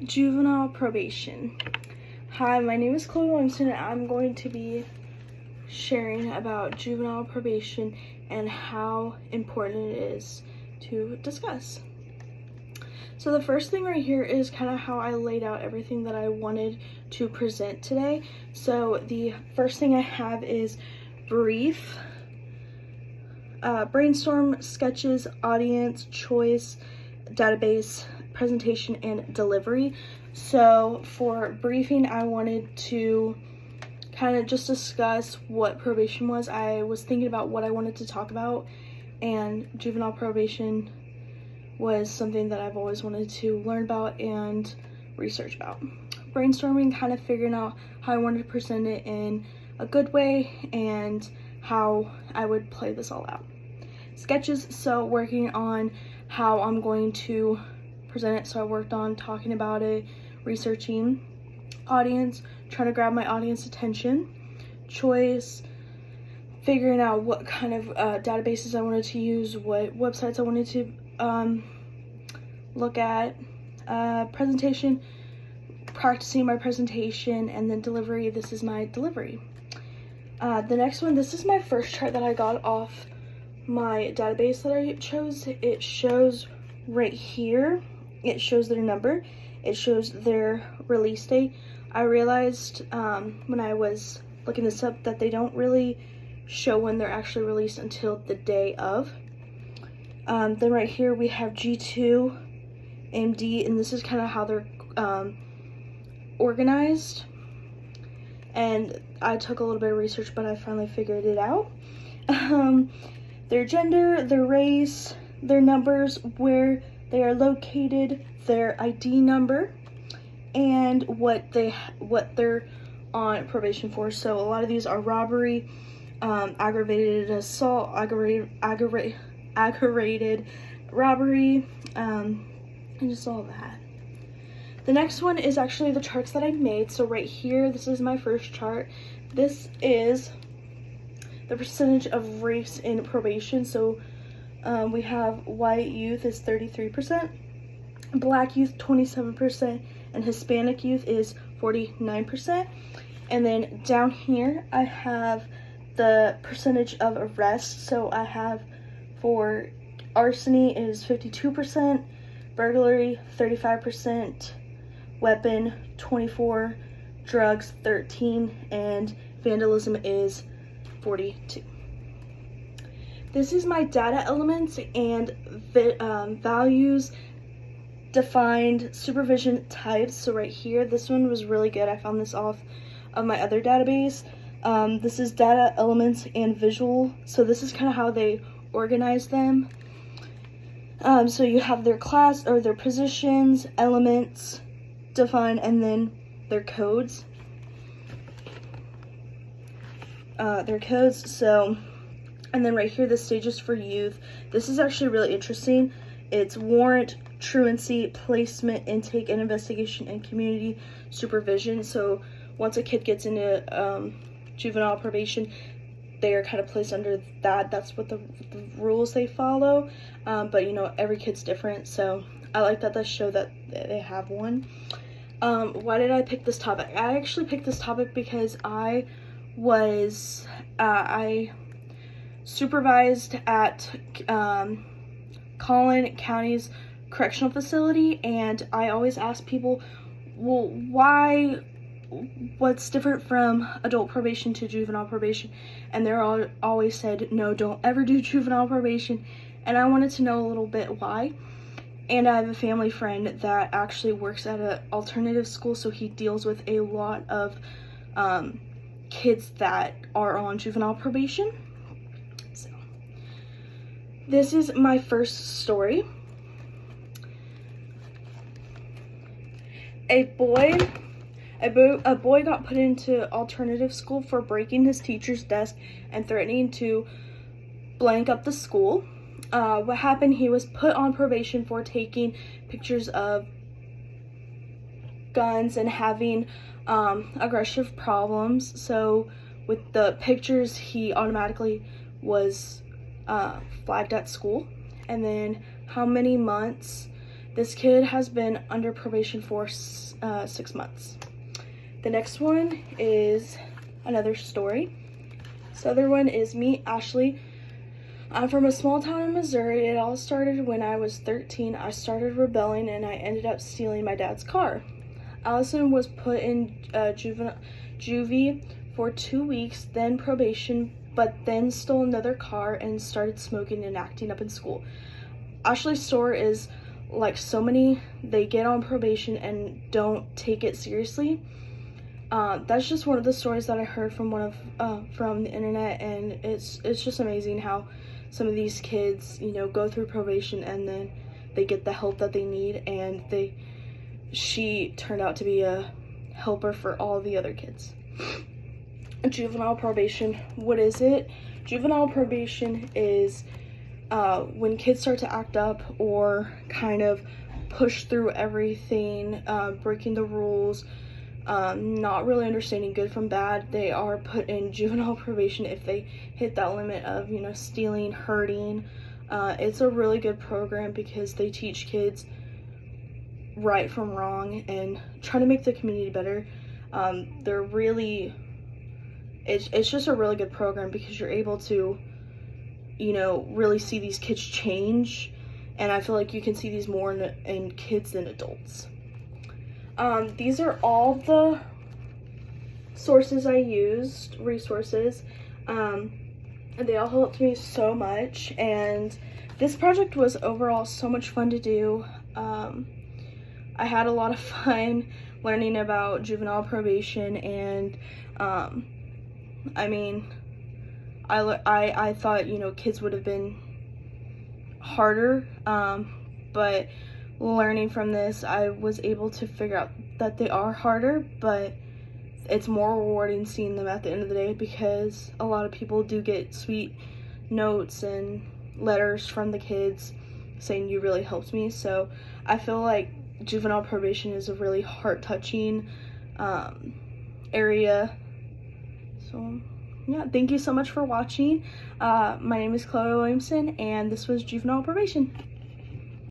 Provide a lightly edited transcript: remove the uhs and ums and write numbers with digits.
Juvenile probation. Hi, my name is Chloe Williamson, and I'm going to be sharing about juvenile probation and how important it is to discuss. So the first thing right here is kind of how I laid out everything that I wanted to present today. So the first thing I have is brief, brainstorm, sketches, audience, choice, database, presentation, and delivery. So for briefing, I wanted to kind of just discuss what probation was. I was thinking about what I wanted to talk about, and juvenile probation was something that I've always wanted to learn about and research about. Brainstorming, kind of figuring out how I wanted to present it in a good way and how I would play this all out. Sketches, so working on how I'm going to present it. So I worked on talking about it, researching. Audience, trying to grab my audience attention. Choice, figuring out what kind of databases I wanted to use, what websites I wanted to look at. Presentation, practicing my presentation, and then delivery. This is my delivery. The next one, this is my first chart that I got off my database that I chose. It shows right here, it shows their number, it shows their release date. I realized when I was looking this up that they don't really show when they're actually released until the day of. Then right here we have G2, MD, and this is kind of how they're organized. And I took a little bit of research, but I finally figured it out. Their gender, their race, their numbers, where they are located, their ID number, and what they're on probation for. So a lot of these are robbery, aggravated assault, aggravated robbery, and just all that. The next one is actually the charts that I made. So right here, this is my first chart. This is the percentage of race in probation. So we have white youth is 33%, black youth 27%, and Hispanic youth is 49%. And then down here I have the percentage of arrests. So I have for arson is 52%, burglary 35%, weapon 24%, drugs 13%, and vandalism is 42%. This is my data elements and values, defined supervision types. So right here, this one was really good. I found this off of my other database. This is data elements and visual. So this is kind of how they organize them. So you have their class or their positions, elements, defined, and then their codes. So, and then right here, the stages for youth. This is actually really interesting. It's warrant, truancy, placement, intake, and investigation, and community supervision. So once a kid gets into juvenile probation, they are kind of placed under that. That's what the rules they follow. But you know, every kid's different. So I like that they show that they have one. Why did I pick this topic? I actually picked this topic because I supervised at Collin County's correctional facility, and I always ask people, well, what's different from adult probation to juvenile probation? And they're always said, no, don't ever do juvenile probation. And I wanted to know a little bit why. And I have a family friend that actually works at an alternative school, so he deals with a lot of kids that are on juvenile probation. So this is my first story. A boy got put into alternative school for breaking his teacher's desk and threatening to blank up the school. What happened, he was put on probation for taking pictures of guns and having aggressive problems. So with the pictures, he automatically was flagged at school. And then how many months This kid has been under probation for 6 months. The next one is another story. This other one is me, Ashley. I'm from a small town in Missouri. It all started when I was 13. I started rebelling and I ended up stealing my dad's car. Allison was put in juvie for 2 weeks, then probation, but then stole another car and started smoking and acting up in school. Ashley's story is like so many. They get on probation and don't take it seriously. That's just one of the stories that I heard from from the internet, and it's just amazing how some of these kids, you know, go through probation and then they get the help that they need, and she turned out to be a helper for all the other kids. Juvenile probation, what is it? Juvenile probation is when kids start to act up or kind of push through everything, breaking the rules, not really understanding good from bad. They are put in juvenile probation if they hit that limit of, you know, stealing, hurting. It's a really good program because they teach kids right from wrong and try to make the community better. It's just a really good program because you're able to, you know, really see these kids change, and I feel like you can see these more in kids than adults. These are all the sources I used, resources. They all helped me so much, and this project was overall so much fun to do. I had a lot of fun learning about juvenile probation, and I mean, I thought, you know, kids would have been harder, but learning from this, I was able to figure out that they are harder, but it's more rewarding seeing them at the end of the day, because a lot of people do get sweet notes and letters from the kids saying you really helped me. So I feel like juvenile probation is a really heart-touching area. So yeah, thank you so much for watching. My name is Chloe Williamson, and this was Juvenile Probation.